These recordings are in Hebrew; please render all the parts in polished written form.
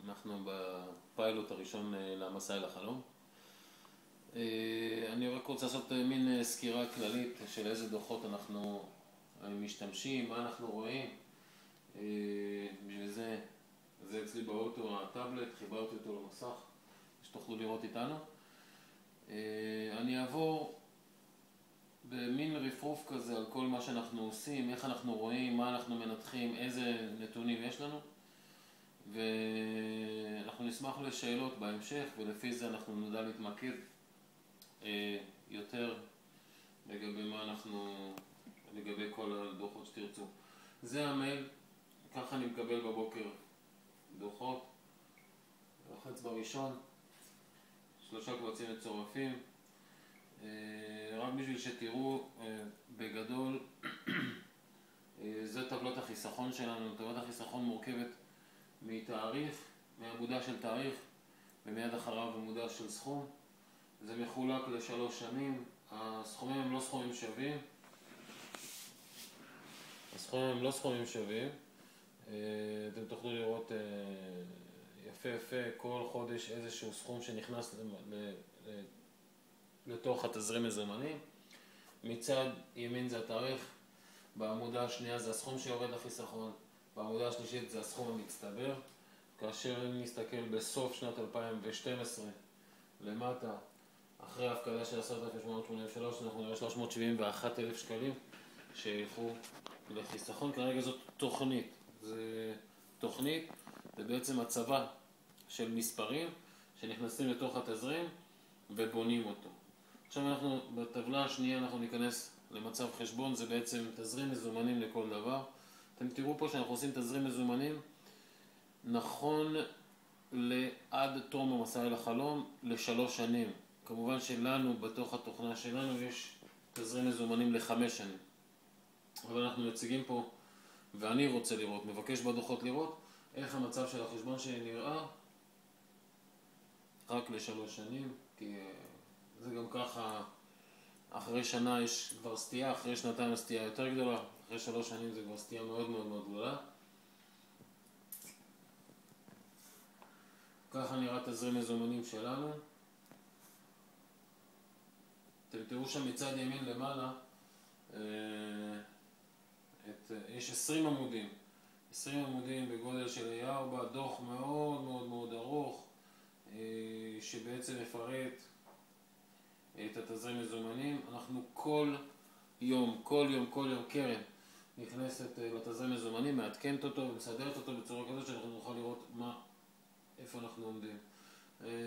אנחנו בפיילוט הראשון למסע אל החלום. אני רק רוצה לעשות מין סקירה כללית של איזה דוחות אנחנו משתמשים, מה אנחנו רואים. בשביל זה אצלי באוטו הטאבלט, חיברתי אותו למסך, שתוכלו לראות איתנו. אני אעבור במין רפרוף כזה על כל מה שאנחנו עושים, איך אנחנו רואים, מה אנחנו מנתחים, איזה נתונים יש לנו. ואנחנו נשמח לשאלות בהמשך, ולפי זה אנחנו נדע להתמקד יותר לגבי כל הדוחות שתרצו. זה המייל, ככה אני מקבל בבוקר דוחות. לוחץ בראשון, 3 קבצים מצורפים. רק בשביל שתראו בגדול, זה טבלת החיסכון שלנו. טבלת החיסכון מורכבת מתאריך, מעמודה של תאריך, ומיד אחריו עמודה של סכום. זה מחולק ל3 שנים. הסכומים הם לא סכומים שווים. אתם תוכלו לראות יפה יפה כל חודש איזשהו סכום שנכנס לתוך התזרים מזומנים. מצד ימין זה התאריך, בעמודה השנייה זה הסכום שיורד לחיסכון, בעמודה השלישית זה הסכום המצטבר. כאשר נסתכל בסוף שנת 2012 למטה, אחרי ההפקדה של 10,883, אנחנו נראה 371,000 שקלים שילכו לחיסכון. כרגע זאת תוכנית. זה בעצם הצבה של מספרים שנכנסים לתוך התזרים ובונים אותו. עכשיו בטבלה השנייה אנחנו ניכנס למצב חשבון, זה בעצם תזרים מזומנים לכל דבר. אתם תראו פה שאנחנו עושים תזרים מזומנים נכון עד תום המסע אל החלום ל3 שנים. כמובן שלנו בתוך התוכנה שלנו יש תזרים מזומנים ל5 שנים. אבל אנחנו מציגים פה, ואני רוצה לראות, מבקש בדוחות לראות איך המצב של החשבון שלי נראה רק ל3 שנים, כי זה גם ככה, אחרי שנה יש כבר סטייה, אחרי שנתיים הסטייה יותר גדולה, אחרי 3 שנים זה כבר סטייה מאוד מאוד מאוד גדולה. ככה נראה תזרים מזומנים שלנו. אתם תראו שם מצד ימין למעלה, יש 20 עמודים. 20 עמודים בגודל של A4, דוח מאוד מאוד מאוד ארוך, שבעצם מפרט את התזרים מזומנים. אנחנו כל יום קרן נכנסת לתזרים מזומנים, מעדכנת אותו ומסדרת אותו בצורה כזאת שאנחנו נוכל לראות איפה אנחנו עומדים.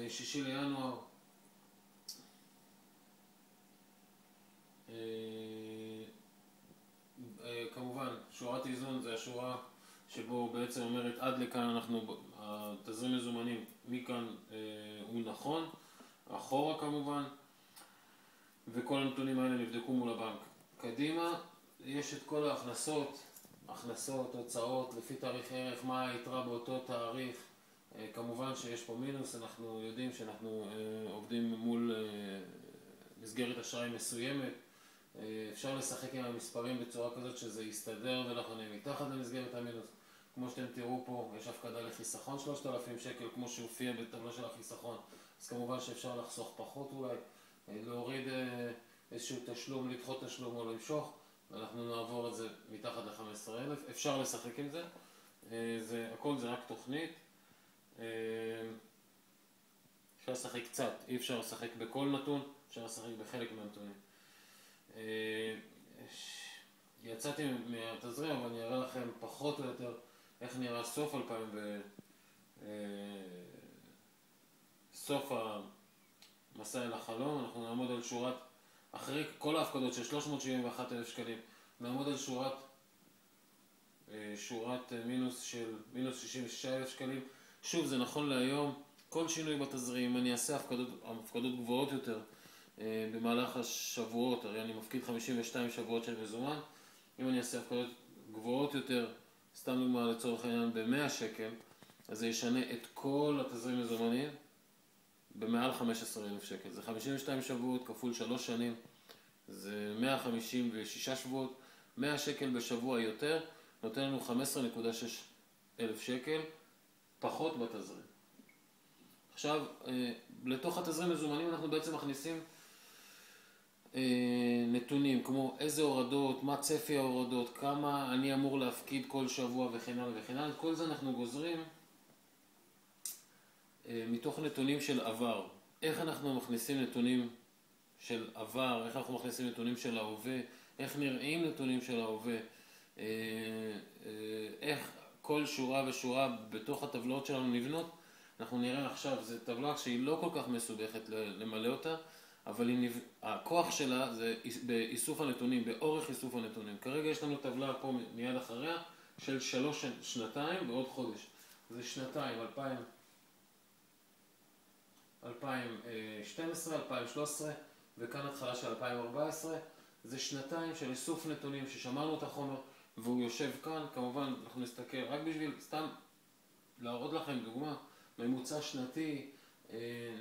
6 לינואר, כמובן שורת איזון זה השורה שבו בעצם אומרת עד לכאן התזרים מזומנים מכאן הוא נכון, אחורה כמובן, וכל הנתונים האלה נבדקו מול הבנק. קדימה יש את כל ההכנסות, הוצאות, לפי תאריך ערך, מה היתרה באותו תאריך. כמובן שיש פה מינוס, אנחנו יודעים שאנחנו עובדים מול מסגרת אשראי מסוימת. אפשר לשחק עם המספרים בצורה כזאת שזה יסתדר ואנחנו נהיה מתחת למסגרת המינוס. כמו שאתם תראו פה, יש הפקדה לחיסכון 3,000 שקל, כמו שהופיע בטבלה של החיסכון. אז כמובן שאפשר לחסוך פחות אולי, להוריד איזשהו תשלום, לדחות תשלום או למשוך, ואנחנו נעבור את זה מתחת ל-15,000. אפשר לשחק עם זה. הכל זה רק תוכנית. אפשר לשחק קצת, אי אפשר לשחק בכל נתון, אפשר לשחק בחלק מהנתונים. יצאתי מהתזרים, אבל אני אראה לכם פחות או יותר איך נראה סוף המסע אל החלום. אנחנו נעמוד על אחרי כל ההפקדות של 371,000 שקלים, נעמוד על שורת מינוס 66,000 שקלים. שוב, זה נכון להיום, כל שינוי בתזרים, אני אעשה הפקדות גבוהות יותר במהלך השבועות, הרי אני מפקיד 52 שבועות של מזומן. אם אני אעשה הפקדות גבוהות יותר, סתם דוגמה לצורך העניין ב100 שקל, אז זה ישנה את כל התזרים מזומנים במעל 15,000 שקל. זה 52 שבועות כפול 3 שנים, זה 156 שבועות. 100 שקל בשבוע יותר נותן לנו 15.6 אלף שקל פחות בתזרים. עכשיו, לתוך התזרים מזומנים אנחנו בעצם מכניסים נתונים כמו איזה הורדות, מה צפי ההורדות, כמה אני אמור להפקיד כל שבוע וכן הלאה וכן הלאה. כל זה אנחנו גוזרים מתוך נתונים של עבר. איך אנחנו מכניסים נתונים של עבר, איך אנחנו מכניסים נתונים של ההווה, איך נראים נתונים של ההווה, איך כל שורה ושורה בתוך הטבלאות שלנו נבנות. אנחנו נראה עכשיו, זו טבלה שהיא לא כל כך מסובכת למלא אותה, אבל הכוח שלה זה באיסוף הנתונים, באורך איסוף הנתונים. כרגע יש לנו טבלה פה מיד אחריה של שנתיים ועוד חודש. זה שנתיים, 2012, 2013, וכאן התחלה של 2014. זה שנתיים של איסוף נתונים ששמענו את החומר והוא יושב כאן. כמובן אנחנו נסתכל רק בשביל סתם להראות לכם דוגמה. ממוצע שנתי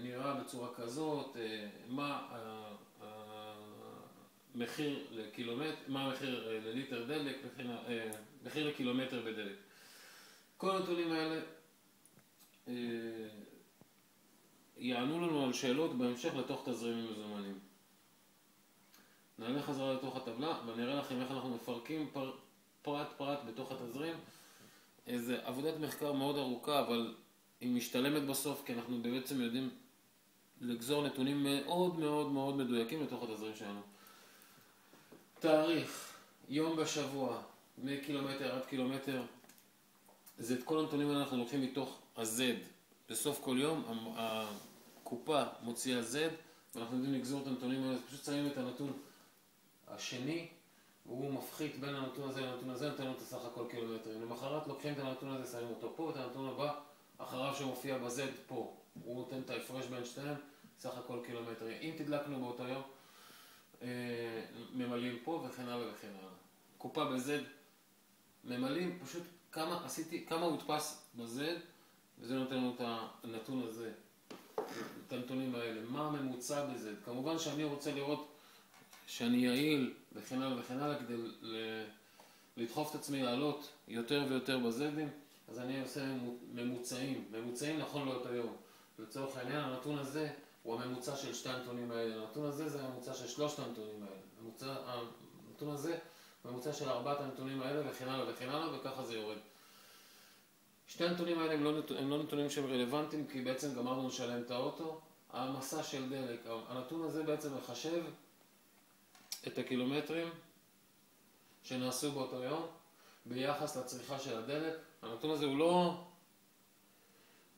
נראה בצורה כזאת, מה המחיר לקילומטר, מה המחיר לליטר דלק, מחיר לקילומטר בדלק. כל הנתונים האלה יענו לנו על שאלות בהמשך לתוך תזרימים מזומנים. נעלה חזרה לתוך הטבלה ונראה לכם איך אנחנו מפרקים פרט פרט בתוך התזרים. איזו עבודת מחקר מאוד ארוכה, אבל היא משתלמת בסוף, כי אנחנו בעצם יודעים לגזור נתונים מאוד מאוד מאוד מדויקים לתוך התזרים שלנו. תאריך, יום בשבוע, מקילומטר עד קילומטר, זה את כל הנתונים האלה אנחנו לוקחים מתוך ה-Z. בסוף כל יום הקופה מוציאה Z, ואנחנו יודעים לגזור את הנתונים האלה, פשוט שמים את הנתון השני, והוא מפחית בין הנתון הזה לנתון הזה, נותן לנו את הסך הכל קילומטרים. למחרת לוקחים את הנתון הזה, שמים אותו פה, את הנתון הבא, אחריו שמופיע ב-Z פה, הוא נותן את ההפרש בין שתיהם, סך הכל קילומטרים. אם תדלקנו באותו יום, ממלאים פה וכן הלאה וכן הלאה. קופה ב-Z, ממלאים פשוט כמה הודפס ב-Z, וזה נותן לנו את הנתון הזה, את הנתונים האלה. מה הממוצע ב-Z? כמובן שאני רוצה לראות שאני יעיל וכן הלאה וכן הלאה, כדי לדחוף את עצמי לעלות יותר ויותר בזדים, אז אני עושה ממוצעים נכון לאותו יום. לצורך העניין, הנתון הזה הוא הממוצע של שתי הנתונים האלה, הנתון הזה זה הממוצע של שלושת הנתונים האלה, הנתון הזה ממוצע של ארבעת הנתונים האלה וכן הלאה וכן הלאה, וככה זה יורד. שתי הנתונים האלה הם לא נתונים שהם רלוונטיים, כי בעצם גמרנו לשלם את האוטו. המסע של דלק, הנתון הזה בעצם מחשב את הקילומטרים שנעשו באותו יום ביחס לצריכה של הדלק. הנתון הזה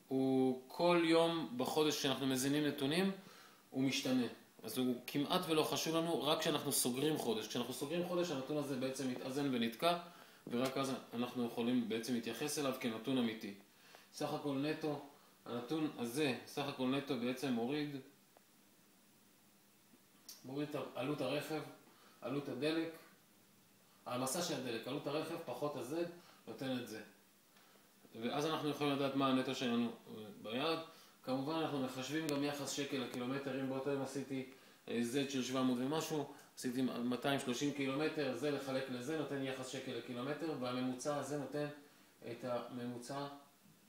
הוא כל יום בחודש שאנחנו מזינים נתונים, הוא משתנה. אז הוא כמעט ולא חשוב לנו רק כשאנחנו סוגרים חודש. כשאנחנו סוגרים חודש, הנתון הזה בעצם מתאזן ונתקע, ורק אז אנחנו יכולים בעצם להתייחס אליו כנתון אמיתי. סך הכל נטו, הנתון הזה, סך הכל נטו בעצם מוריד את עלות הרכב, עלות הדלק, המסע של הדלק, עלות הרכב פחות הזד, נותן את זה. ואז אנחנו יכולים לדעת מה הנטו שלנו ביד. כמובן אנחנו מחשבים גם יחס שקל לקילומטר. אם באותו יום עשיתי Z של 700 ומשהו, עשיתי 230 קילומטר, זה לחלק לזה נותן יחס שקל לקילומטר, והממוצע הזה נותן את הממוצע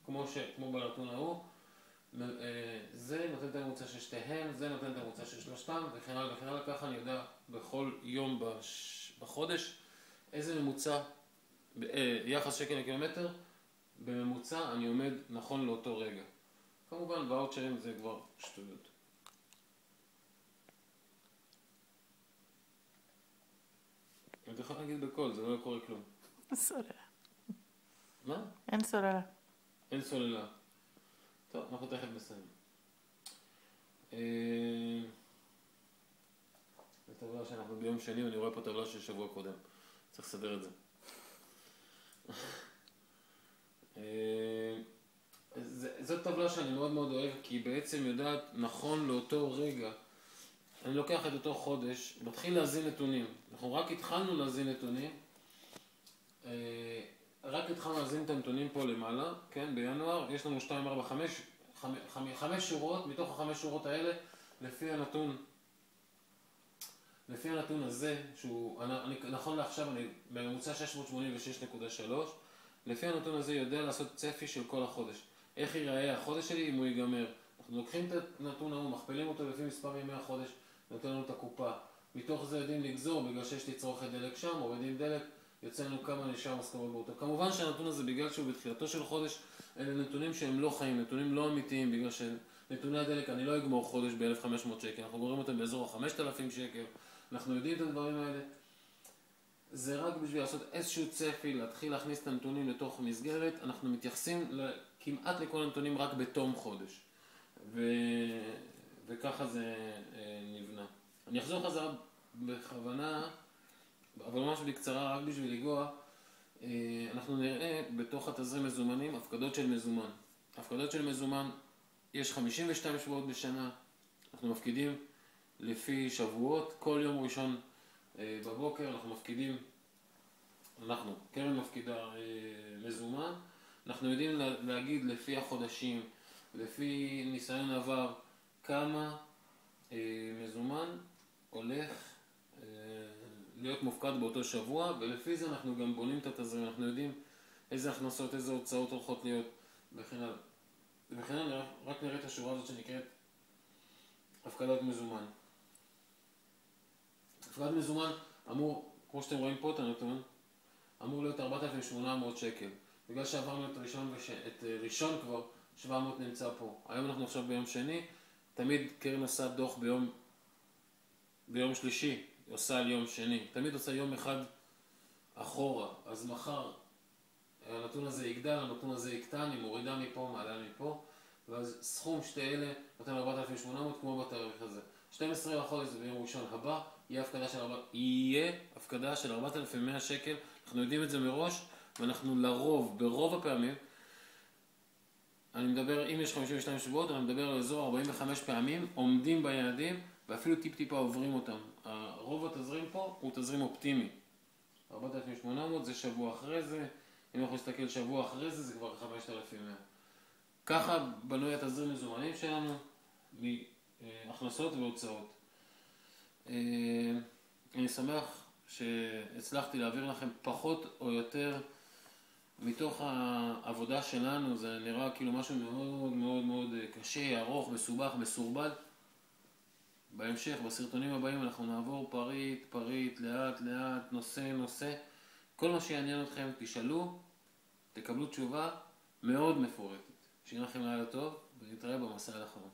כמו בנתון ההוא. זה נותן את הממוצע של שתיהם, זה נותן את הממוצע של שלושתם, וכן הלאה וכן הלאה. ככה אני יודע בכל יום בחודש איזה ממוצע, יחס שקל לקילומטר, בממוצע אני עומד נכון לאותו רגע. כמובן ואוצ'רים זה כבר שטויות. אתה יכול להגיד בקול, זה לא קורה כלום. סוללה. מה? אין סוללה. אין סוללה. טוב, אנחנו תכף נסיים. זו טבלה שאנחנו ביום שני, ואני רואה פה טבלה של שבוע קודם. צריך לסדר את זה. זאת טבלה שאני מאוד מאוד אוהב, כי היא בעצם יודעת נכון לאותו רגע. אני לוקח את אותו חודש, מתחיל להזין נתונים. אנחנו רק התחלנו להזין נתונים. רק התחלנו להזין את הנתונים פה למעלה, כן, בינואר. יש לנו 2, 4, 5 שורות, מתוך ה5 שורות האלה, לפי הנתון הזה, שהוא, נכון לעכשיו אני בממוצע 686.3, לפי הנתון הזה יודע לעשות צפי של כל החודש. איך ייראה החודש שלי אם הוא ייגמר. אנחנו לוקחים את הנתון ההוא, מכפילים אותו לפי מספר ימי החודש, נותן לנו את הקופה. מתוך זה יודעים לגזור, בגלל שיש לי צורכת דלק שם, מורידים דלק, יוצא לנו כמה נשאר משכורת ברוטו. כמובן שהנתון הזה, בגלל שהוא בתחילתו של חודש, אלה נתונים שהם לא חיים, נתונים לא אמיתיים, בגלל שנתוני הדלק, אני לא אגמור חודש ב-1,500 שקל, אנחנו גוררים אותם באזור ה-5,000 שקל, אנחנו יודעים את הדברים האלה. זה רק בשביל לעשות איזשהו צפי, להתחיל להכניס את הנתונים לתוך מסגרת, אנחנו מתייחסים כמעט לכל הנתונים רק בתום חודש. וככה זה נבנה. אני אחזור חזרה בכוונה, אבל ממש בקצרה, רק בשביל לגוע, אנחנו נראה בתוך התזרים מזומנים הפקדות של מזומן. הפקדות של מזומן, יש 52 שבועות בשנה, אנחנו מפקידים לפי שבועות, כל יום ראשון בבוקר אנחנו מפקידים, קרן מפקידה מזומן, אנחנו יודעים להגיד לפי החודשים, לפי ניסיון עבר, כמה מזומן הולך להיות מופקד באותו שבוע, ולפי זה אנחנו גם בונים את התזרים, אנחנו יודעים איזה הכנסות, איזה הוצאות הולכות להיות, וכן הלאה. וכן הלאה, רק נראה את השורה הזאת שנקראת הפקדת מזומן. הפקדת מזומן אמור, כמו שאתם רואים פה את הנתון, אמור להיות 4,800 שקל. בגלל שעברנו את ראשון כבר, 700 נמצא פה. היום אנחנו עכשיו ביום שני, תמיד קרן עושה דוח ביום שלישי, עושה על יום שני. תמיד עושה יום אחד אחורה, אז מחר הנתון הזה יגדל, הנתון הזה יקטן, היא מורידה מפה, מעלה מפה, ואז סכום שתי אלה נותן 4,800 כמו בתאריך הזה. 12 לחודש זה ביום ראשון הבא, יהיה הפקדה של 4,100 שקל, אנחנו יודעים את זה מראש, ואנחנו לרוב, ברוב הפעמים, אני מדבר, אם יש 52 שבועות, אני מדבר על אזור 45 פעמים, עומדים ביעדים, ואפילו טיפ-טיפה עוברים אותם. רוב התזרים פה הוא תזרים אופטימי. 4,800 זה שבוע אחרי זה, אם אנחנו נסתכל שבוע אחרי זה, זה כבר 5,100. ככה בנוי התזרים מזומנים שלנו, מהכנסות והוצאות. אני שמח שהצלחתי להעביר לכם פחות או יותר מתוך העבודה שלנו. זה נראה כאילו משהו מאוד מאוד מאוד קשה, ארוך, מסובך, מסורבל. בהמשך, בסרטונים הבאים, אנחנו נעבור פריט, לאט, נושא. כל מה שיעניין אתכם, תשאלו, תקבלו תשובה מאוד מפורטת. שיהיה לכם לילה טוב, ונתראה במסע האחרון.